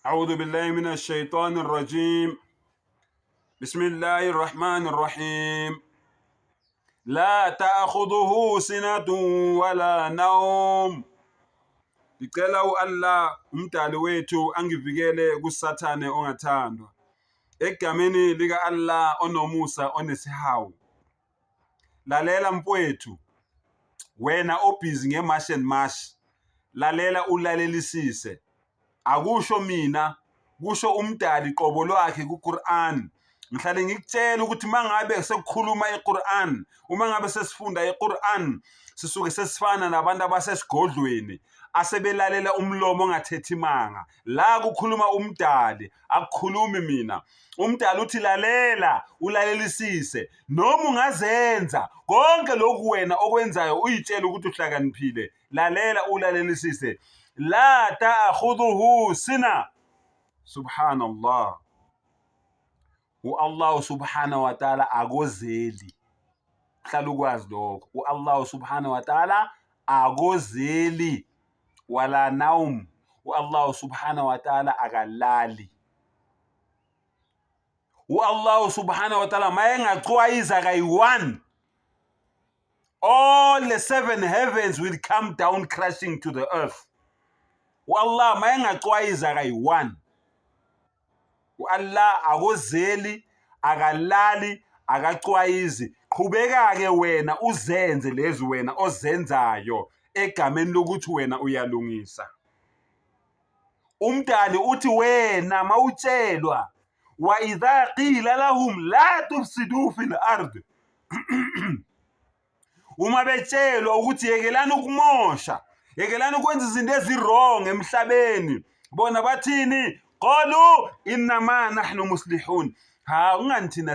أعوذ بالله من الشيطان الرجيم. بسم الله الرحمن الرحيم. لا تأخذه سنة ولا نوم. Ngicela Allah umdali wethu angivikele kusathane ongathandwa. Egameni lika Allah onomusa onesihawu. Lalela mfowethu. Wena obhizi ngemash and mash. Lalela ulalelisise. Akusho mina, kusho umdali qobo lwakhe kuQuran. Ngihlale ngikutshela ukuthi mangabe sekukhuluma iQuran, uma ngabe sesifunda iQuran, sisuke sesifana nabantu abasesigodlweni asebelalela umlomo ongathethi imanga. La kukhuluma umdali, akukhulumi mina. Umdali uthi lalela, ulalelisise. Noma ungazenza konke lokhu wena okwenzayo uyitshela ukuthi uhlakaniphile. Lalela ulalelisise. La ta'khudhuhu sina. Subhanallah. Allah subhanahu wa ta'ala akozeli. Hlala ukwazi lokho. Allah subhanahu wa ta'ala akozeli. Wala naum. Allah subhanahu wa ta'ala akalali. Allah subhanahu wa ta'ala mayengaxwayiza kayi-1, all the 7 heavens will come down crashing to the earth. Allah mayengaxwayiza kayi-1. Allah akozeli, akalali, akaxwayizi. Qhubeka ke wena uzenze lezi wena ozenzayo egameni lokuthi wena uyalungisa. Umdali uthi wena mawutshelwa wa idha qila lahum la tufsidu fil ard. Uma betshelwa ukuthi yekelani ukumosha, yekelani ukwenza izinto ezirong emhlabeni, bona bathini? Qalu innama nahnu muslihun. Ha ungani thina